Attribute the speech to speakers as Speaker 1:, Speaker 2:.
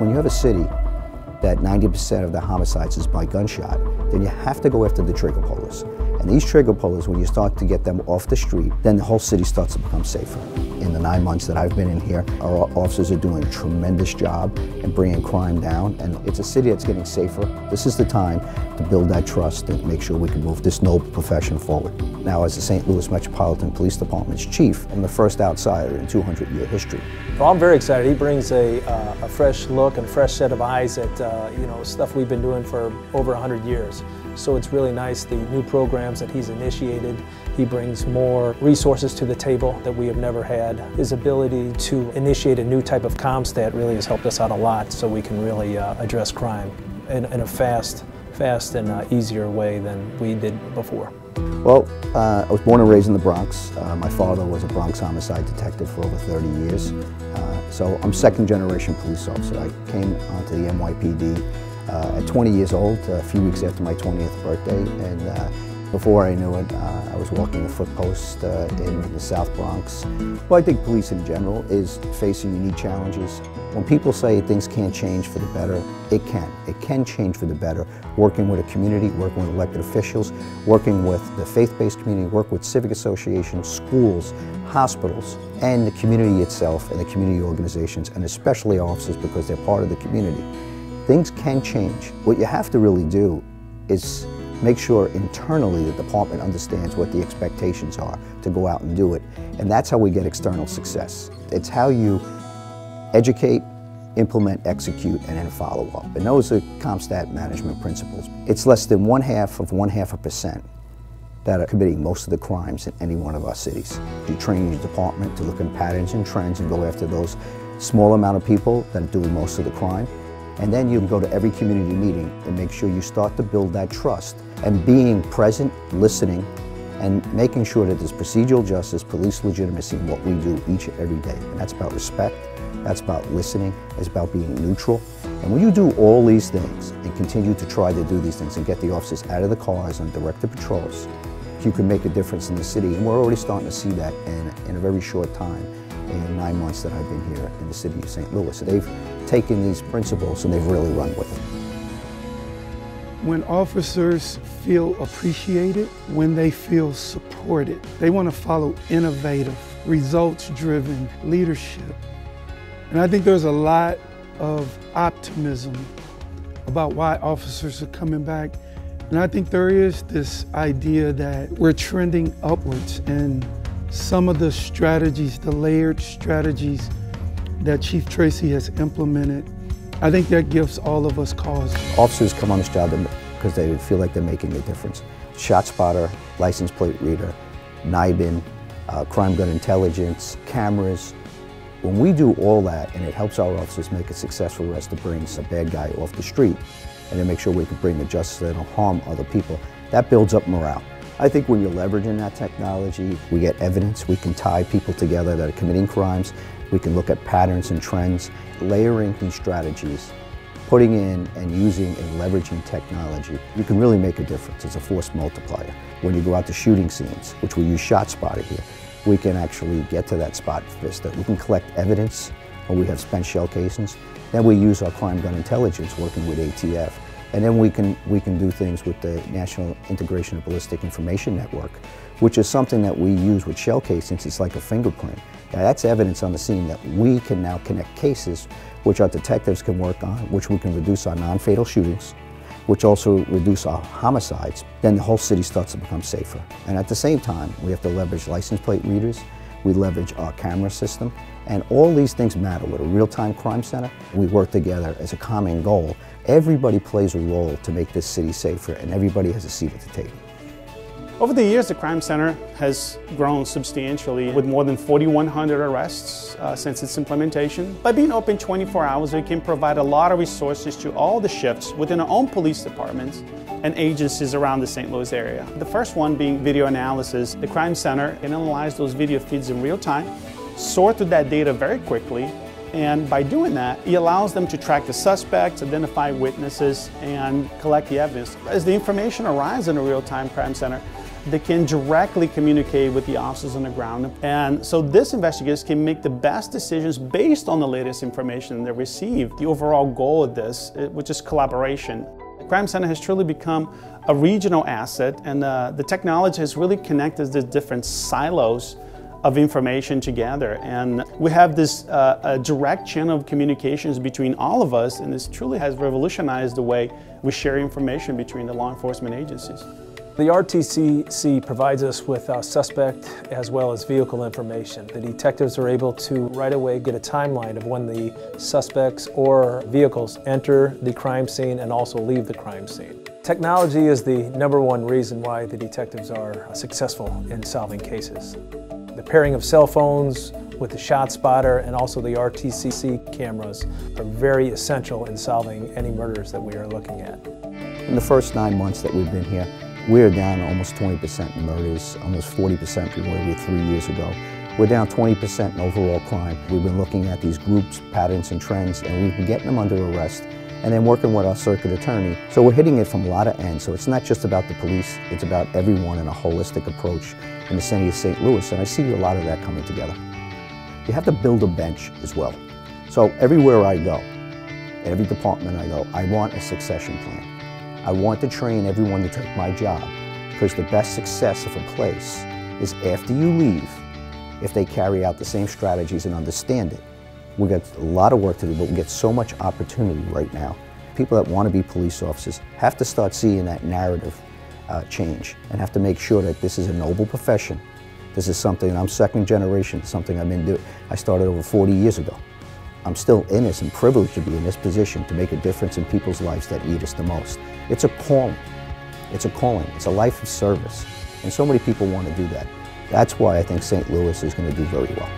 Speaker 1: When you have a city that 90% of the homicides is by gunshot, then you have to go after the trigger pullers. And these trigger pullers, when you start to get them off the street, then the whole city starts to become safer. In the 9 months that I've been in here, our officers are doing a tremendous job in bringing crime down, and it's a city that's getting safer. This is the time to build that trust and make sure we can move this noble profession forward. Now, as the St. Louis Metropolitan Police Department's chief, I'm the first outsider in 200-year history.
Speaker 2: Well, I'm very excited. He brings a fresh look and a fresh set of eyes at stuff we've been doing for over 100 years. So it's really nice, the new programs that he's initiated. He brings more resources to the table that we have never had. His ability to initiate a new type of CompStat really has helped us out a lot, so we can really address crime in a fast and easier way than we did before.
Speaker 1: Well, I was born and raised in the Bronx. My father was a Bronx homicide detective for over 30 years. So I'm second-generation police officer. I came onto the NYPD at 20 years old, a few weeks after my 20th birthday, and before I knew it, I was walking the footpost in the South Bronx. Well, I think police in general is facing unique challenges. When people say things can't change for the better, it can. It can change for the better. Working with a community, working with elected officials, working with the faith-based community, work with civic associations, schools, hospitals, and the community itself and the community organizations, and especially officers because they're part of the community. Things can change. What you have to really do is make sure internally the department understands what the expectations are to go out and do it. And that's how we get external success. It's how you educate, implement, execute, and then follow up. And those are CompStat management principles. It's less than 0.5% that are committing most of the crimes in any one of our cities. You train your department to look at patterns and trends and go after those small amount of people that are doing most of the crime. And then you can go to every community meeting and make sure you start to build that trust and being present, listening, and making sure that there's procedural justice, police legitimacy in what we do each and every day. And that's about respect, that's about listening, it's about being neutral. And when you do all these things and continue to try to do these things and get the officers out of the cars and directed patrols, you can make a difference in the city. And we're already starting to see that in a very short time. In 9 months that I've been here in the city of St. Louis. So they've taken these principles and they've really run with them.
Speaker 3: When officers feel appreciated, when they feel supported, they want to follow innovative, results-driven leadership. And I think there's a lot of optimism about why officers are coming back. And I think there is this idea that we're trending upwards, and some of the strategies, the layered strategies that Chief Treacy has implemented, I think that gives all of us cause.
Speaker 1: Officers come on this job because they feel like they're making a difference. Shot spotter, license plate reader, NIBIN, crime gun intelligence, cameras. When we do all that and it helps our officers make a successful arrest to bring a bad guy off the street and then make sure we can bring the justice that don't harm other people, that builds up morale. I think when you're leveraging that technology, we get evidence, we can tie people together that are committing crimes, we can look at patterns and trends, layering these strategies, putting in and using and leveraging technology, you can really make a difference. It's a force multiplier. When you go out to shooting scenes, which we use ShotSpotter here, we can actually get to that spot vista. We can collect evidence, when we have spent shell casings. Then we use our crime gun intelligence working with ATF. And then we can do things with the National Integration of Ballistic Information Network, which is something that we use with shell casings. It's like a fingerprint. Now that's evidence on the scene that we can now connect cases, which our detectives can work on, which we can reduce our non-fatal shootings, which also reduce our homicides. Then the whole city starts to become safer. And at the same time, we have to leverage license plate readers. We leverage our camera system. And all these things matter. With a real-time crime center, we work together as a common goal. Everybody plays a role to make this city safer, and everybody has a seat at the table.
Speaker 4: Over the years, the Crime Center has grown substantially with more than 4,100 arrests since its implementation. By being open 24 hours, we can provide a lot of resources to all the shifts within our own police departments and agencies around the St. Louis area. The first one being video analysis. The Crime Center can analyze those video feeds in real time, sort through that data very quickly, and by doing that, it allows them to track the suspects, identify witnesses, and collect the evidence. As the information arrives in a real-time Crime Center, they can directly communicate with the officers on the ground. And so these investigators can make the best decisions based on the latest information they receive. The overall goal of this, which is collaboration. The Crime Center has truly become a regional asset, and the technology has really connected the different silos of information together. And we have this a direct channel of communications between all of us, and this truly has revolutionized the way we share information between the law enforcement agencies.
Speaker 2: The RTCC provides us with suspect as well as vehicle information. The detectives are able to right away get a timeline of when the suspects or vehicles enter the crime scene and also leave the crime scene. Technology is the #1 reason why the detectives are successful in solving cases. The pairing of cell phones with the shot spotter and also the RTCC cameras are very essential in solving any murders that we are looking at.
Speaker 1: In the first 9 months that we've been here, we're down almost 20% in murders, almost 40% from where we were 3 years ago. We're down 20% in overall crime. We've been looking at these groups, patterns, and trends, and we've been getting them under arrest and then working with our circuit attorney. So we're hitting it from a lot of ends. So it's not just about the police, it's about everyone in a holistic approach in the city of St. Louis, and I see a lot of that coming together. You have to build a bench as well. So everywhere I go, every department I go, I want a succession plan. I want to train everyone to take my job, because the best success of a place is after you leave, if they carry out the same strategies and understand it. We've got a lot of work to do, but we get so much opportunity right now. People that want to be police officers have to start seeing that narrative change and have to make sure that this is a noble profession. This is something, and I'm second generation, something I've been doing. I started over 40 years ago. I'm still in this and privileged to be in this position to make a difference in people's lives that need us the most. It's a calling. It's a calling. It's a life of service. And so many people want to do that. That's why I think St. Louis is going to do very well.